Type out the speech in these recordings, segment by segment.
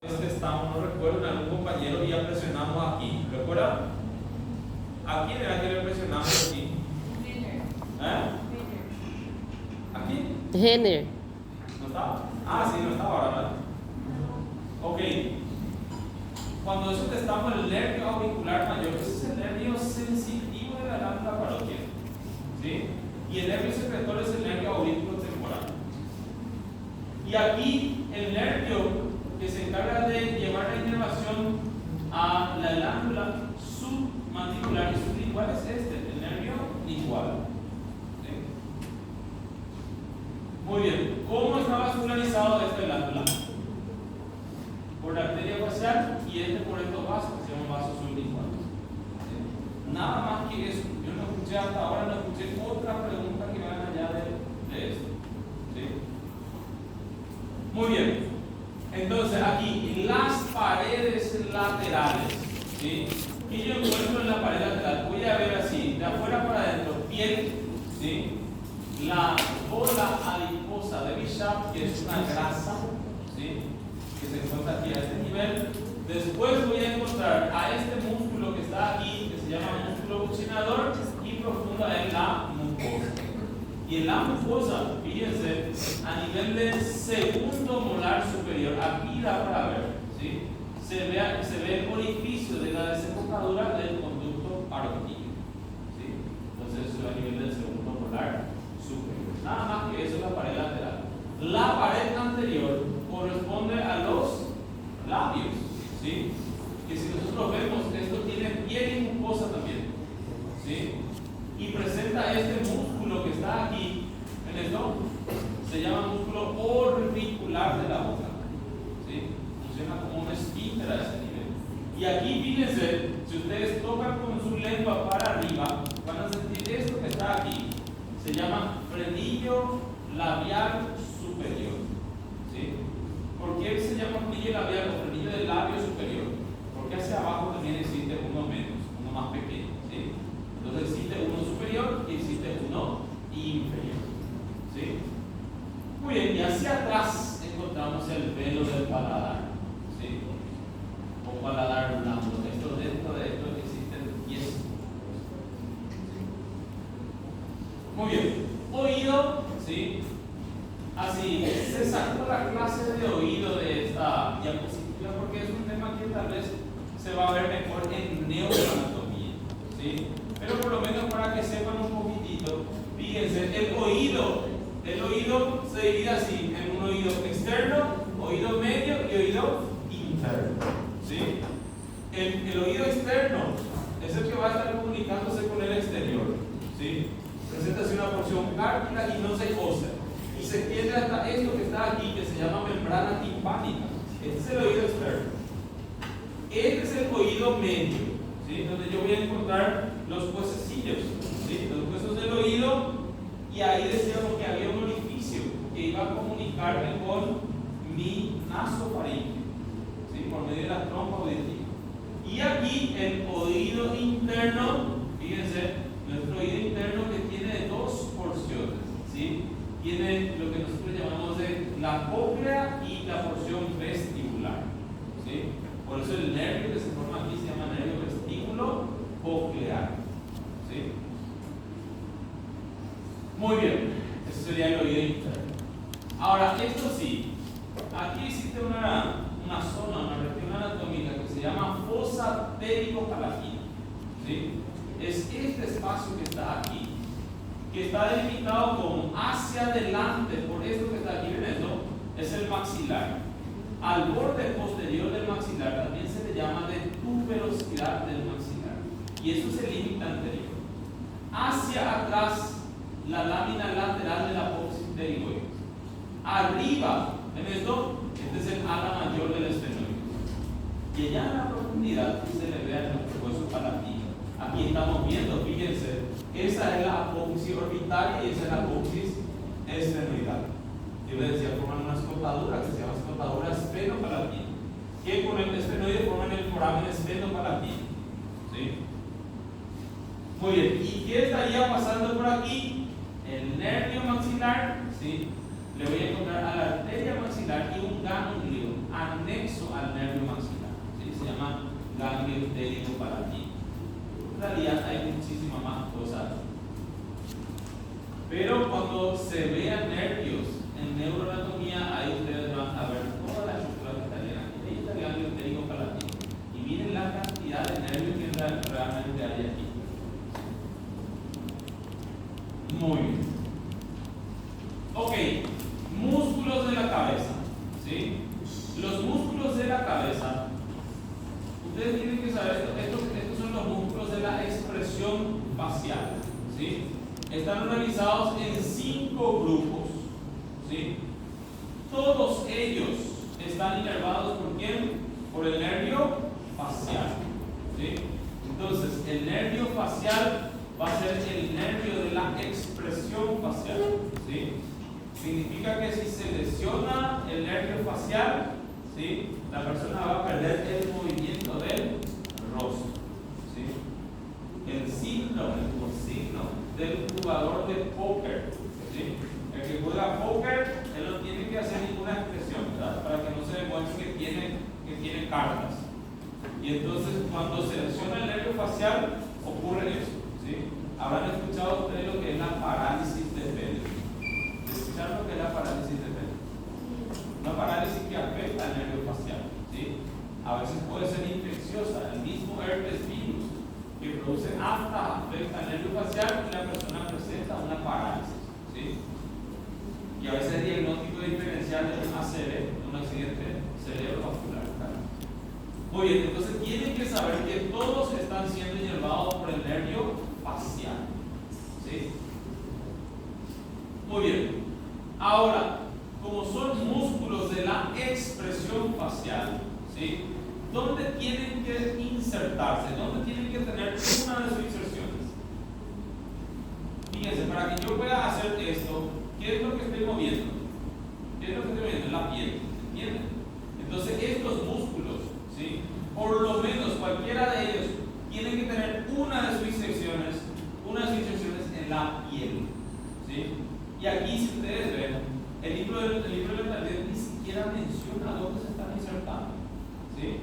Estamos, no recuerdo, en algún compañero y ya presionamos aquí. ¿Recuerdan? ¿A quién era que le presionamos aquí? ¿Aquí? Henner. ¿No estaba? Ah, sí, no estaba ahora, ¿verdad? Ok. Cuando nosotros testamos el nervio auricular mayor, ese es el nervio sensitivo de la glándula parótida. ¿Sí? Y el nervio secretor es el nervio auriculotemporal. Y aquí el nervio que se encarga de llevar la inervación a la glándula submandibular y sublingual es el nervio lingual. ¿Sí? Muy bien, ¿cómo está vascularizado esta glándula? Por la arteria facial y por estos vasos que se llaman vasos sublinguales. ¿Sí? Nada más que eso. Yo no escuché hasta ahora, no escuché otra pregunta que van allá de esto. ¿Sí? Muy bien. Entonces aquí, las paredes laterales, ¿sí? Y yo encuentro en la pared lateral, voy a ver así, de afuera para adentro, piel, ¿sí? La bola adiposa de Bichat, que es una grasa, ¿sí? Que se encuentra aquí a este nivel. Después voy a encontrar a este músculo que está aquí, que se llama músculo buccinador, y profunda en la mucosa. Y en la mucosa, fíjense, a nivel del segundo molar superior, aquí da para ver, ¿sí? Se ve el orificio de la desembocadura del conducto arótico, ¿sí? Entonces eso a nivel del segundo molar superior. Nada más que eso es la pared lateral. La pared anterior corresponde a los labios, ¿sí? Que si nosotros vemos, esto tiene piel y mucosa también, ¿sí? Y presenta este músculo que está aquí en esto, se llama músculo orbicular de la boca, ¿sí? Funciona como un esfínter a ese nivel. Y aquí, fíjense, si ustedes tocan con su lengua para arriba, van a sentir esto que está aquí, se llama frenillo labial superior, ¿sí? ¿Por qué se llama frenillo labial o frenillo del labio superior? Porque hacia abajo también existe uno menos, uno más pequeño, ¿sí? Entonces existe uno superior y existe uno inferior, ¿sí? Muy bien, y hacia atrás encontramos el velo del paladar, ¿sí? O paladar blando. Dentro de esto existen 10. ¿Sí? Muy bien, oído, ¿sí? Así, se sacó la clase de oído de esta diapositiva porque es un tema que tal vez se va a ver mejor en neuroanatomía, ¿sí? Pero por lo menos para que sepan un poquitito, fíjense, el oído se divide así, en un oído externo, oído medio y oído interno, ¿sí? El oído externo es el que va a estar comunicándose con el exterior, ¿sí? Presenta así una porción cártica y no se ósea, y se extiende hasta esto que está aquí, que se llama membrana timpánica. Este es el oído externo. Este es el oído medio, ¿sí? Donde yo voy a encontrar los huesecillos, ¿sí? Los huesos del oído, y ahí decíamos que había un orificio que iba a comunicarme con mi nasofaringe, ¿sí? Por medio de la trompa auditiva. Y aquí el oído interno, fíjense, nuestro oído interno que tiene dos porciones, ¿sí? Tiene lo que nosotros llamamos de la cóclea y la porción vestibular, ¿sí? Por eso el nervio que se forma aquí se llama nervio vestíbulo coclear, ¿sí? Muy bien, eso sería el oído interno. Ahora, esto sí, aquí existe una zona, una región anatómica que se llama fosa pterigo-palatina, ¿sí? Es este espacio que está aquí, que está delimitado como hacia adelante, por esto que está aquí, ¿ven esto? Es el maxilar. Al borde posterior del maxilar también se le llama de tuberosidad del maxilar, y eso es el límite anterior. Hacia atrás, la lámina lateral de la apófisis pterigoides. Arriba, ¿ven esto? Este es el ala mayor del esfenoide. Y allá en la profundidad se le ve a nuestro hueso palatino. Aquí estamos viendo, fíjense, esa es la apófisis orbital y esa es la apófisis esfenoidal. Yo les decía, forman una escotadura que se llama escotadura esfenopalatina, que con el esfenoide forman el foramen esfenopalatino, ¿sí? Muy bien, ¿y qué estaría pasando por aquí? El nervio maxilar, ¿sí? Le voy a encontrar a la arteria maxilar y un ganglio anexo al nervio maxilar, ¿sí? Se llama ganglio ptérico palatino. En realidad hay muchísimas más cosas, pero cuando se vean nervios en neuroanatomía, ahí ustedes van a ver todas las estructuras que estarían aquí. Ahí está el ganglio ptérico palatino. Y miren la cantidad de nervios que realmente hay aquí. Muy bien. Ok, músculos de la cabeza, ¿sí? Los músculos de la cabeza, ustedes tienen que saber, estos son los músculos de la expresión facial, ¿sí? Están organizados en 5 grupos, ¿sí? Todos ellos están inervados ¿por quién? Por el nervio facial, ¿sí? Entonces, el nervio facial va a ser el nervio de la expresión facial, ¿sí? Significa que si se lesiona el nervio facial, ¿sí? La persona va a perder el movimiento del rostro, ¿sí? El signo del jugador de póker, ¿sí? El que juega póker, él no tiene que hacer ninguna expresión, ¿verdad? Para que no se demuestre que tiene cartas. Y entonces, cuando se lesiona el nervio facial, ocurre eso, ¿sí? Habrán escuchado ustedes lo que es la parálisis de pelo. ¿Escucharon lo que es la parálisis de pelo? Una parálisis que afecta al nervio facial, ¿sí? A veces puede ser infecciosa. El mismo herpes virus que produce afta afecta al nervio facial y la persona presenta una parálisis, ¿sí? Y a veces el diagnóstico diferencial es un ACV, un accidente cerebrovascular. Muy bien, entonces tienen que saber que todos están siendo inervados por el nervio facial, ¿sí? Muy bien. Ahora, como son músculos de la expresión facial, ¿sí? ¿Dónde tienen que insertarse? ¿Dónde tienen que tener una de sus inserciones? Fíjense, para que yo pueda hacer esto, ¿qué es lo que estoy moviendo? ¿Qué es lo que estoy moviendo? La piel, ¿entienden? Entonces, estos músculos, ¿sí? Por lo menos cualquiera de ellos tienen que tener una de sus inserciones en la piel, ¿sí? Y aquí, si ustedes ven, el libro de la piel ni siquiera menciona dónde se están insertando, ¿sí?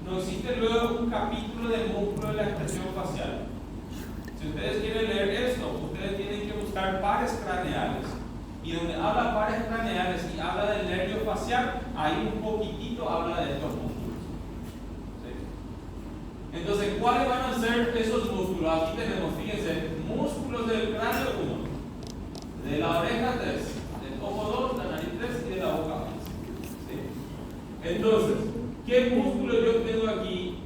No existe luego un capítulo del músculo de la expresión facial. Si ustedes quieren leer esto, ustedes tienen que buscar pares craneales. Y donde habla pares craneales y habla del nervio facial, ahí un poquitito habla de estos músculos, ¿sí? Entonces, ¿cuáles van a ser esos músculos? Aquí tenemos, fíjense, músculos del cráneo 1, de la oreja 3, del ojo 2, de la nariz 3 y de la boca 11, ¿sí? Entonces, ¿qué músculo yo tengo aquí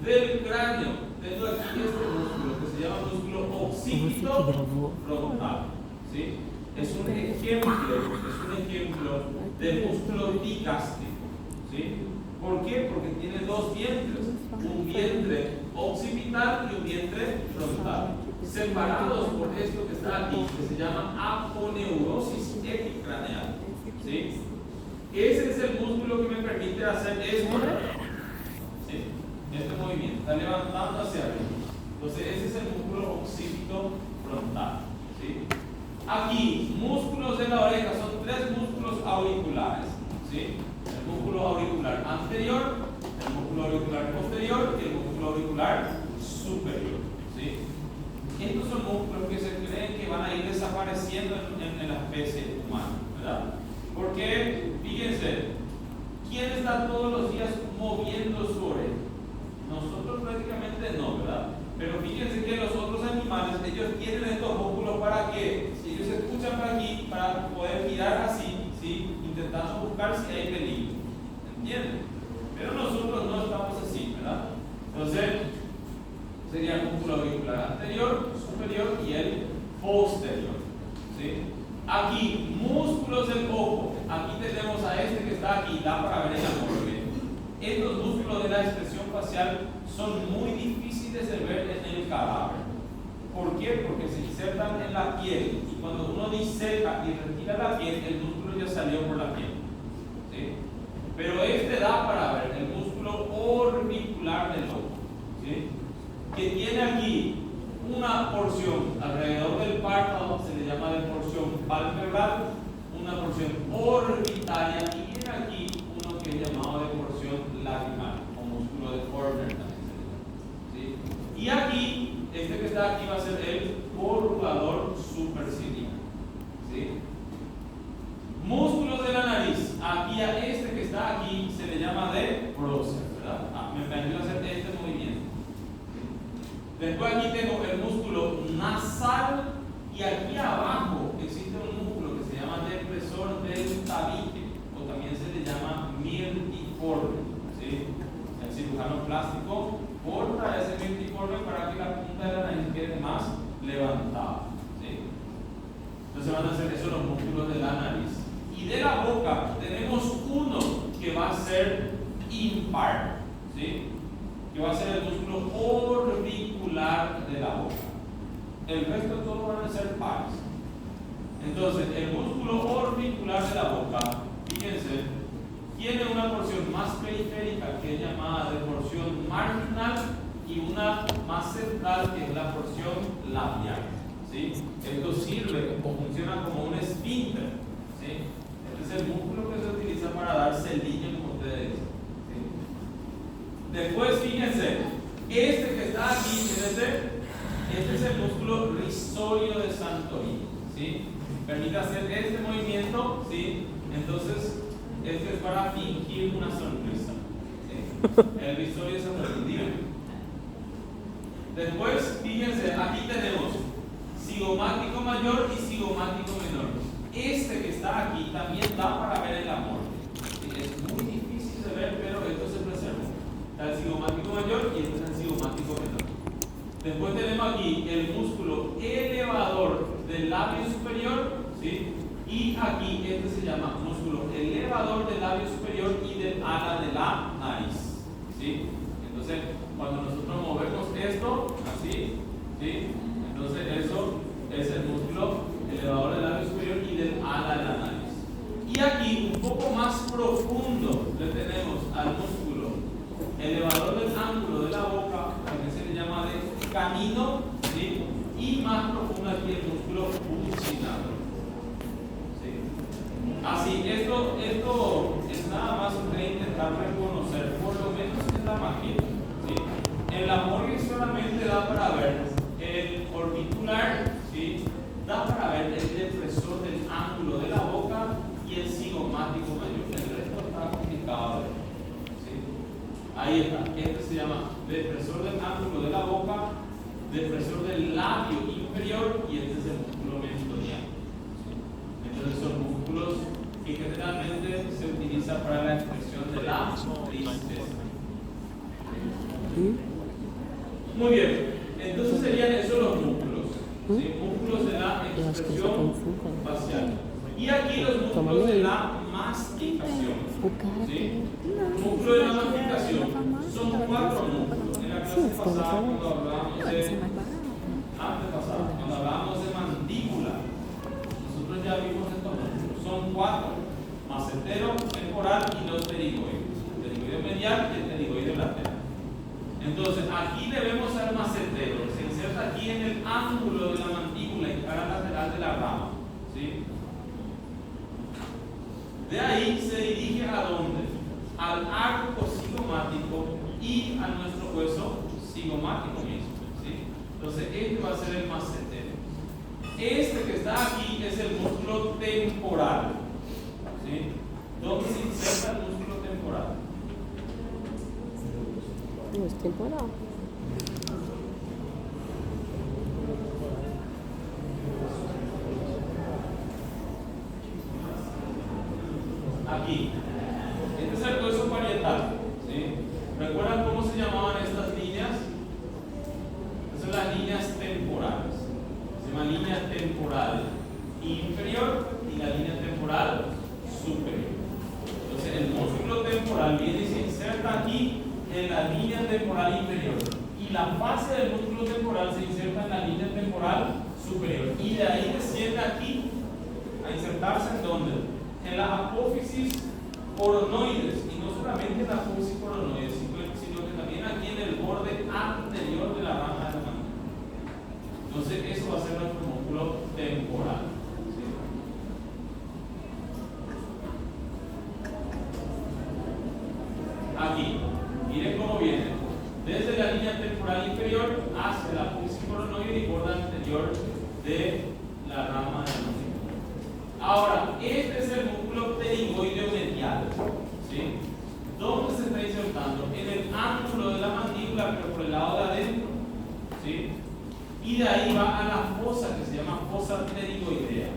del cráneo? Tengo aquí este músculo que se llama músculo occipito frontal, ¿sí? Es un ejemplo de músculo digástrico, ¿sí? ¿Por qué? Porque tiene dos vientres, un vientre occipital y un vientre frontal, separados por esto que está aquí, que se llama aponeurosis epicraneal, ¿sí? Ese es el músculo que me permite hacer esto, ¿sí? Este movimiento, está levantando hacia arriba. Entonces ese es el músculo occipito frontal, ¿sí? Aquí, músculos de la oreja, son 3 músculos auriculares, ¿sí? El músculo auricular anterior, el músculo auricular posterior y el músculo auricular superior, ¿sí? Estos son músculos que se creen que van a ir desapareciendo en la especie humana, ¿verdad? Porque, fíjense, ¿quién está todos los días moviendo su oreja? Nosotros prácticamente no, ¿verdad? Pero fíjense que los otros animales, ellos tienen estos músculos para que, si ellos escuchan por aquí, para poder girar así, ¿sí? Intentando buscar si hay peligro, ¿entienden? Pero nosotros no estamos así, ¿verdad? Entonces, sería el músculo auricular anterior, superior y el posterior, ¿sí? Aquí, músculos del ojo. Aquí tenemos a este que está aquí, da para ver el amor bien. Estos músculos de la expresión facial son muy difíciles de ver en el cadáver. ¿Por qué? Porque se insertan en la piel y cuando uno diseca y retira la piel, el músculo ya salió por la piel, ¿sí? Pero este da para ver el músculo orbicular del ojo, ¿sí? Que tiene aquí una porción alrededor del párpado, se le llama de porción palpebral, una porción orbitaria y viene aquí uno que es ventiforme, ¿sí? El cirujano plástico corta ese ventiforme para que la punta de la nariz quede más levantada, ¿sí? Entonces van a hacer eso los músculos de la nariz. Y de la boca tenemos uno que va a ser impar, ¿sí? Que va a ser el músculo orbicular de la boca. El resto todos van a ser pares. Entonces, el músculo orbicular de la boca, fíjense, tiene una porción más periférica que es llamada de porción marginal y una más central que es la porción labial, ¿sí? Esto sirve o funciona como un esfínter, ¿sí? Este es el músculo que se utiliza para dar celdillo, como ustedes dicen, ¿sí? Después, fíjense, este que está aquí, este es el músculo rizorio de Santorini, ¿sí? Permite hacer este movimiento, ¿sí? Entonces, este es para fingir una sonrisa, ¿sí? El rizorio de Santorini. Después, fíjense, aquí tenemos cigomático mayor y cigomático menor. Este que está aquí también da para ver el amor. ¿Sí? Es muy difícil de ver, pero esto se preserva. Está el cigomático mayor y este es el cigomático menor. Después tenemos aquí el músculo elevador del labio superior, ¿sí? Y aquí este se llama músculo elevador del labio superior y del ala de la nariz, ¿sí? Entonces, cuando nosotros movemos esto, así, ¿sí? Entonces eso es el músculo elevador del labio superior y del ala de la nariz. Y aquí, un poco más profundo, le tenemos al músculo elevador del ángulo de la boca, que se le llama de camino, ¿sí? Y más profundo aquí el músculo buccinador, ¿sí? Así, esto es nada más usted intentar reconocer, por lo menos en la maqueta, ¿sí? En la morgue solamente da para ver el orbicular, ¿sí? Da para ver el depresor del ángulo de la boca y el cigomático mayor. El resto está complicado de ver, ¿sí? Ahí está. Este se llama depresor del ángulo de la boca, depresor del labio inferior y este es el músculo mentoniano, ¿sí? Entonces son músculos que generalmente se utilizan para la expresión de la tristeza. Muy bien, entonces serían esos los músculos, ¿sí? Músculos de la expresión facial. Y aquí los músculos de la masticación, ¿sí? Músculo de la masticación son 4 músculos. En la clase pasada, cuando hablábamos de mandíbula, nosotros ya vimos estos músculos. Son 4: macetero, temporal y los pterigoides. El pterigoide medial y el pterigoide lateral. Entonces, aquí debemos al macetero, se inserta aquí en el ángulo de la mandíbula y cara lateral de la rama, ¿sí? De ahí se dirige a dónde? Al arco cigomático y a nuestro hueso cigomático mismo, ¿sí? Entonces, este va a ser el macetero. Este que está aquí es el músculo temporal, ¿sí? ¿Dónde se inserta el músculo temporal? No es temporal. Aquí. Este es el hueso parietal, ¿sí? ¿Recuerdan cómo se llamaban estas líneas? Estas son las líneas temporales. Se llama línea temporal inferior y la línea temporal superior. Entonces el músculo temporal viene y se inserta aquí en la línea temporal inferior y la base del músculo temporal se inserta en la línea temporal superior y de ahí desciende aquí a insertarse en ¿dónde? En la apófisis coronoides, y no solamente en la apófisis coronoides, sino que también aquí en el borde anterior de la rama de la mandíbula. Entonces eso va a ser nuestro músculo temporal, ¿sí? Aquí, miren cómo viene. Desde la línea temporal inferior hacia la apófisis coronoide y borde anterior de la rama de la mandíbula. Ahora, este es el músculo pterigoideo medial, ¿sí? ¿Dónde se está insertando? En el ángulo de la mandíbula, pero por el lado de adentro, ¿sí? Y de ahí va a la fosa que se llama fosa pterigoidea.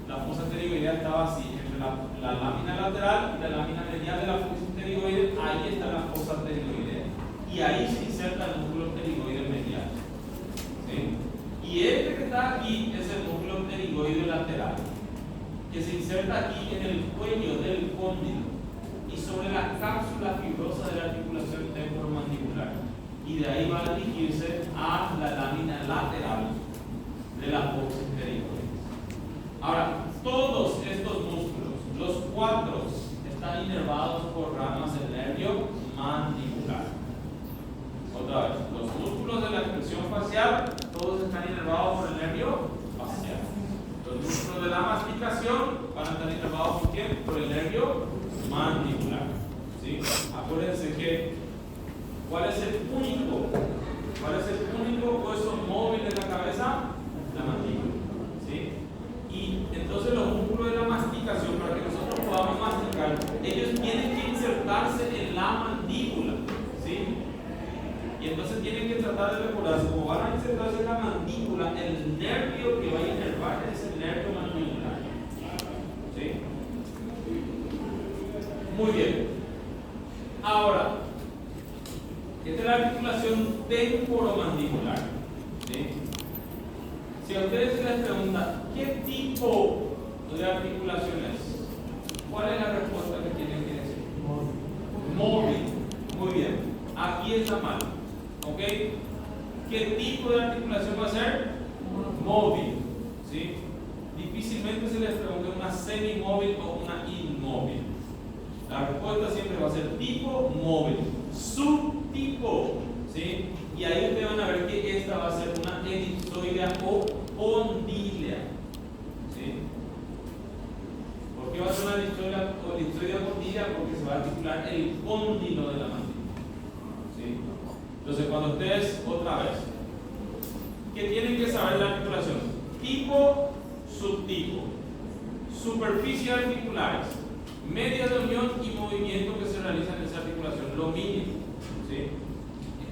La fosa pterigoidea estaba así, entre la la lámina lateral y la lámina medial de la fosa pterigoide, ahí está la fosa pterigoidea. Y ahí se inserta el músculo pterigoide medial. ¿Sí? Y este que está aquí es el músculo pterigoide lateral, que se inserta aquí en el cuello del cóndilo y sobre la cápsula fibrosa de la articulación temporomandibular. Y de ahí va a dirigirse a la lámina lateral de la fosa pterigoide. Ahora, todos estos músculos, los cuatro, están inervados por ramas del nervio mandibular. Otra vez, los músculos de la expresión facial, todos están inervados por el nervio facial. Los músculos de la masticación van a estar inervados por quién? Por el nervio mandibular. ¿Sí? Acuérdense que, ¿cuál es el único hueso móvil de la cabeza? La mandíbula. ¿Sí? Y entonces los músculos de la masticación, para que nosotros podamos masticar, ellos tienen que insertarse en la mandíbula. ¿Sí? Y entonces tienen que tratar de recordarse, como van a insertarse en la mandíbula, el nervio que va a inervar es el nervio mandibular. ¿Sí? Muy bien. Ahora, esta es la articulación temporomandibular. ¿Sí? Si a ustedes se les pregunta, ¿qué tipo de articulación es? ¿Cuál es la respuesta que tienen que decir? Móvil. Muy bien. Aquí está mal. ¿Ok? ¿Qué tipo de articulación va a ser? Móvil. ¿Sí? Difícilmente se les pregunta una semimóvil o una inmóvil. La respuesta siempre va a ser tipo móvil. Subtipo. ¿Sí? Y ahí ustedes van a ver que esta va a ser una elipsoidea o condilea. ¿Sí? ¿Por qué va a ser una elipsoidea o condilea? Porque se va a articular el cóndilo de la mandíbula. ¿Sí? Entonces, cuando ustedes, otra vez, ¿qué tienen que saber de la articulación? Tipo, subtipo, superficie articulares, media de unión y movimiento que se realiza en esa articulación, lo mínimo. ¿Sí?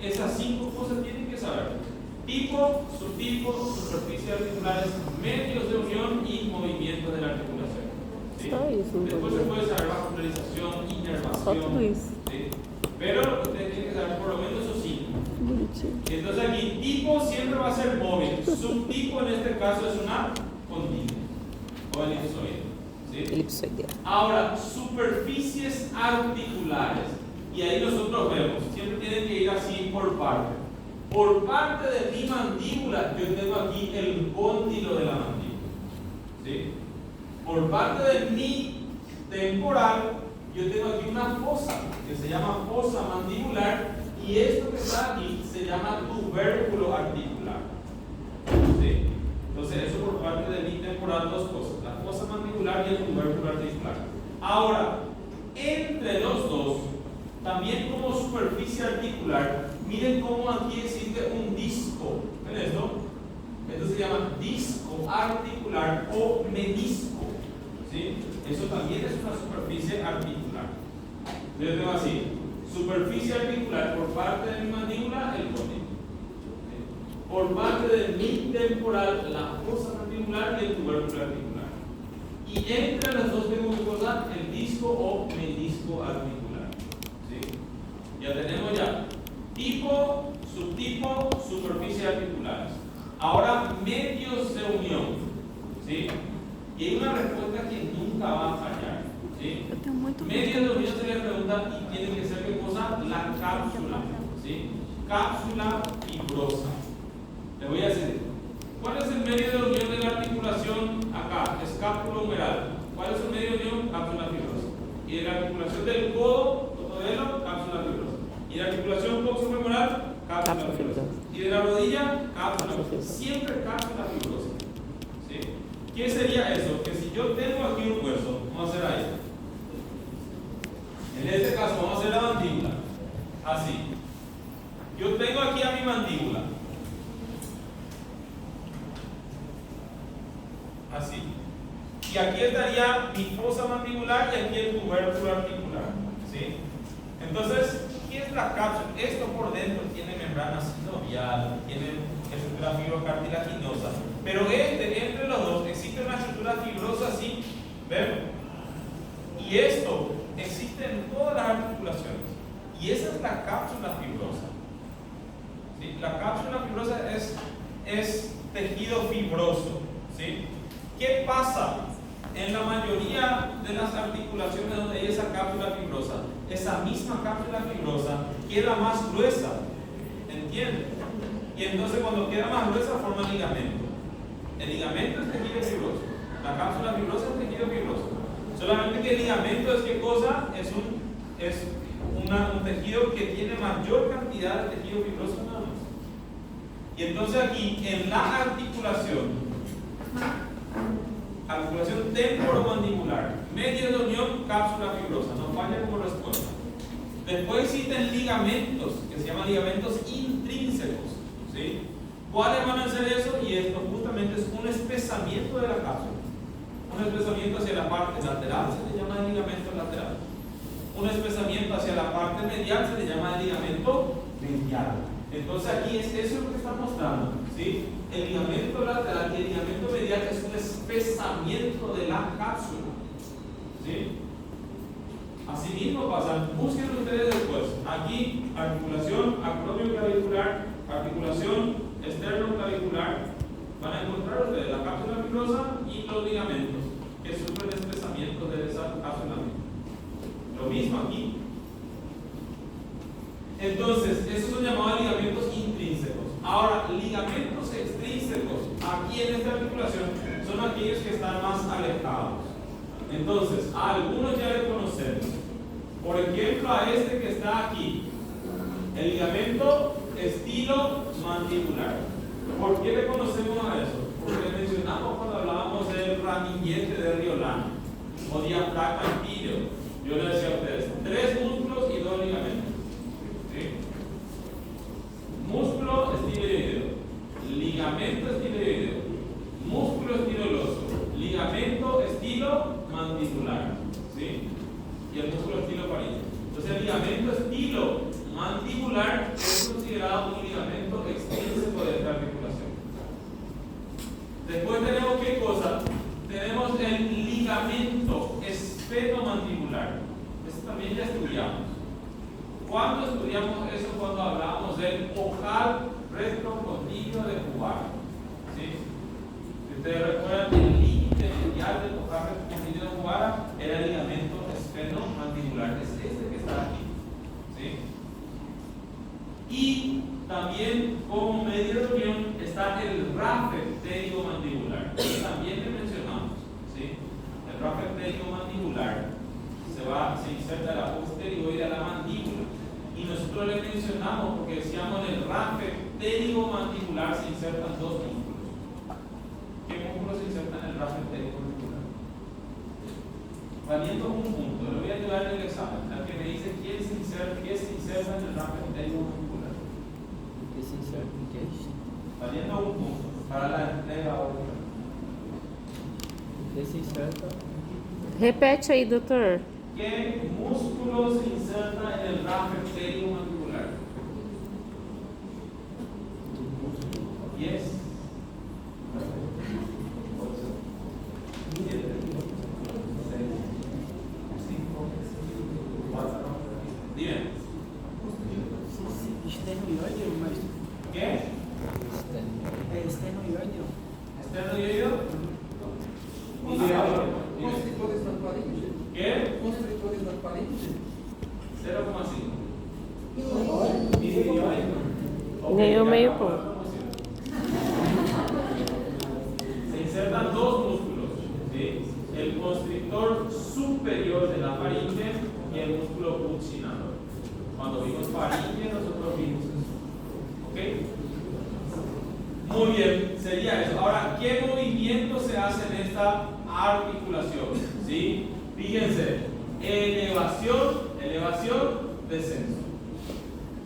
Esas 5 cosas tienen que saber: tipo, subtipo, superficie articulares, medios de unión y movimiento de la articulación. ¿Sí? Después se puede saber vascularización, inervación. ¿Sí? Pero ustedes tienen que saber por lo menos esos 5. Entonces aquí, tipo siempre va a ser móvil. Subtipo en este caso es una condilea o elipsoide. ¿Sí? Elipsoidea. Ahora, superficies articulares. Y ahí nosotros vemos, siempre tienen que ir así por parte. Por parte de mi mandíbula, yo tengo aquí el cóndilo de la mandíbula. ¿Sí? Por parte de mi temporal, yo tengo aquí una fosa que se llama fosa mandibular, y esto que está aquí se llama tubérculo articular. ¿Sí? Entonces, eso por parte de mi temporal, dos cosas: la fosa mandibular y el tubérculo articular. Ahora, entre los dos, también como superficie articular, miren cómo aquí existe un disco. ¿Ven esto? Esto se llama disco articular o menisco. ¿Sí? Eso también es una superficie articular. Yo tengo así: superficie articular por parte de mi mandíbula, el cóndilo. ¿Sí? Por parte de mi temporal, la fosa mandibular y el tubérculo articular. Y entre las dos tengo que cosa, el disco o menisco articular. Ya tenemos ya tipo, subtipo, superficie articulares. Ahora, medios de unión. ¿Sí? Y hay una respuesta que nunca va a fallar. ¿Sí? Medios de unión se le pregunta y tiene que ser ¿qué cosa? La cápsula. ¿Sí? Cápsula fibrosa. Le voy a decir, ¿cuál es el medio de unión de la articulación acá? Escápulo humeral. ¿Cuál es el medio de unión? Cápsula fibrosa. Y de la articulación del codo, cotovelo, cápsula fibrosa. Y la articulación coxofemoral, cápsula fibrosa. Y de la rodilla, cápsula fibrosa. Siempre cápsula fibrosa. ¿Sí? ¿Qué sería eso? Que si yo tengo aquí un hueso, vamos a hacer ahí. En este caso, vamos a hacer la mandíbula. Así. Yo tengo aquí a mi mandíbula. Así. Y aquí estaría mi fosa mandibular y aquí el tubérculo articular. ¿Sí? Entonces, ¿qué es la cápsula? Esto por dentro tiene membrana sinovial, tiene estructura fibrocartilaginosa, pero entre los dos existe una estructura fibrosa así, ¿ven? Y esto existe en todas las articulaciones. Y esa es la cápsula fibrosa. ¿Sí? La cápsula fibrosa es tejido fibroso. ¿Sí? ¿Qué pasa en la mayoría de las articulaciones donde hay esa cápsula fibrosa? Esa misma cápsula fibrosa queda más gruesa. ¿Entienden? Y entonces cuando queda más gruesa forma ligamento. El ligamento es tejido fibroso. La cápsula fibrosa es tejido fibroso. Solamente que el ligamento es ¿qué cosa? Es un tejido que tiene mayor cantidad de tejido fibroso nada más. Y entonces aquí en la articulación temporomandibular, medio de unión, cápsula fibrosa, no falla como respuesta. Después existen ligamentos que se llaman ligamentos intrínsecos. ¿Sí? ¿Cuáles van a ser eso? Y esto justamente es un espesamiento de la cápsula. Un espesamiento hacia la parte lateral se le llama el ligamento lateral. Un espesamiento hacia la parte medial se le llama el ligamento medial. Entonces aquí eso es lo que está mostrando. ¿Sí? El ligamento lateral y el ligamento medial es un espesamiento de la cápsula. ¿Sí? Así mismo pasan, busquen ustedes después. Aquí, articulación acromioclavicular, articulación externo-clavicular. Van a encontrar ustedes la cápsula fibrosa y los ligamentos que sufren espesamiento de esa cápsula. Lo mismo aquí. Entonces, esos son llamados ligamentos intrínsecos. Ahora, ligamentos extrínsecos, aquí en esta articulación, son aquellos que están más alejados. Entonces, a algunos ya le conocemos. Por ejemplo, a este que está aquí, el ligamento estilomandibular. ¿Por qué le conocemos a eso? Porque le mencionamos cuando hablábamos del ramillete de Riolan o diafragma empíreo. Yo le decía a ustedes, 3 músculos y 2 ligamentos. ¿Sí? Músculo estiloideo, ligamento estiloideo, músculo estiloso, ligamento estilomandibular. ¿Sí? Y el músculo estilofaríngeo. Entonces el ligamento estilomandibular es considerado un ligamento extrínseco de esta articulación. Después tenemos ¿qué cosa? Tenemos el ligamento esfenomandibular. Eso también ya estudiamos. ¿Cuándo estudiamos eso? Cuando hablábamos del ojal retrocondilo de Juvara. ¿Sí? Si ustedes recuerdan, el límite medial del ojal retrocondilo de Juvara era el ligamento esfenomandibular. Es este que está aquí. ¿Sí? Y también como medio de unión está el rafe pterigomandibular. También le mencionamos. ¿Sí? El rafe pterigomandibular se inserta de la posterior a la mandíbula. Y nosotros le mencionamos porque decíamos en el rafe pterigomandibular se insertan 2 músculos. ¿Qué músculos se insertan en el rafe pterigomandibular? Valiendo un punto, le voy a ayudar en el examen. Al que me dice qué se inserta en el rafe pterigomandibular. ¿Qué se inserta en qué? Valiendo un punto para la entrega ahora. ¿Qué se inserta? Repete aí, doutor. ¿Qué músculo se inserta en el rafe pterigomandibular? Yes. 7, 6, 5, 4. Dime. Estenoioide, maestro. ¿Qué? Estenoioide. ¿Esternioideo? Constrictores da faringe. ¿Qué? Constrictores da faringe. 0,5. Ganhou meio ponto. Se insertan 2 músculos, ¿sí? El constrictor superior de la faringe y el músculo buccinador. Cuando vimos faringe, nosotros vimos eso. ¿Ok? Muy bien, sería eso. Ahora, ¿qué movimiento se hace en esta articulación? ¿Sí? Fíjense, elevación, descenso.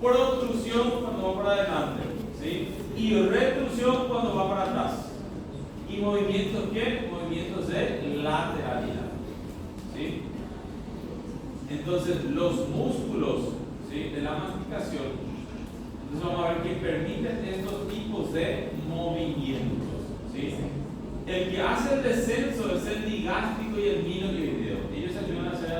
Protrusión cuando va para adelante, ¿sí? Y retrusión cuando va para atrás. ¿Y movimientos qué? Movimientos de lateralidad, ¿sí? Entonces, los músculos, ¿sí?, de la masticación, entonces vamos a ver que permiten estos tipos de movimientos, ¿sí? El que hace el descenso es el digástrico y el milioideo. Ellos ayudan a hacer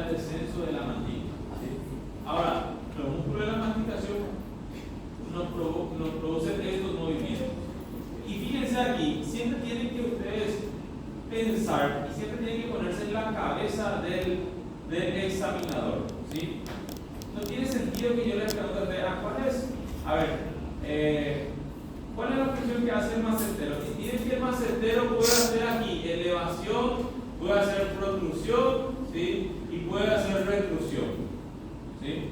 entrenador, ¿sí? No tiene sentido que yo le pregunte a usted, ¿cuál es? A ver, ¿cuál es la función que hace el macetero? Y tiene que el macetero puede hacer aquí elevación, puede hacer protrusión, ¿sí? Y puede hacer retrusión, ¿sí?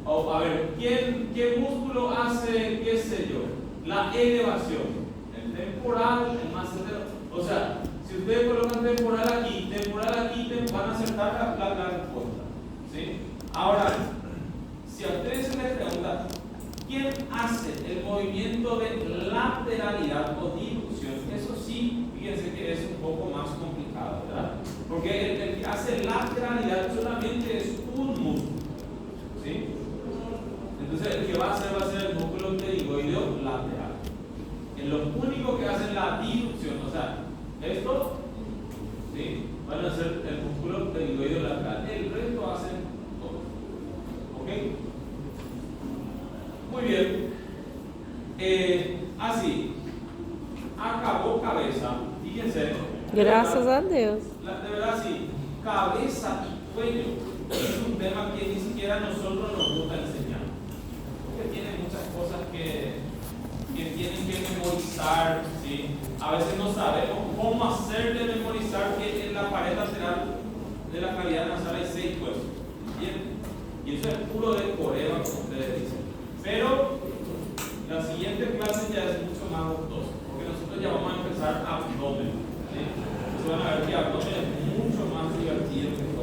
O a ver, ¿qué músculo hace, qué sé yo? La elevación, el temporal, el macetero. O sea, si ustedes colocan temporal aquí, van a acertar la respuesta, ¿sí? Ahora, si a ustedes se les pregunta, ¿quién hace el movimiento de lateralidad o dilución? Eso sí, fíjense que es un poco más complicado, ¿verdad? Porque el que hace lateralidad solamente es un músculo, ¿sí? Entonces el que va a hacer el músculo pterigoideo lateral. En lo único que hace la dilución, o sea, esto, ¿sí? Van a ser el músculo pterigoideo lateral. El resto hacen todo. ¿Ok? Muy bien. Así. Acabó cabeza. Fíjense. Graças a Deus. De verdad, sí. Cabeza y cuello es un tema que ni siquiera a nosotros nos gusta enseñar. Porque tiene muchas cosas que tienen que memorizar, ¿sí? A veces no sabemos cómo hacer de memorizar que en la pared lateral de la cavidad nasal hay 6 huesos. ¿Bien? Y eso es puro de coreo, como ustedes dicen. Pero la siguiente clase ya es mucho más gustosa, porque nosotros ya vamos a empezar abdomen, ¿sí? Entonces van a ver que abdomen es mucho más divertido que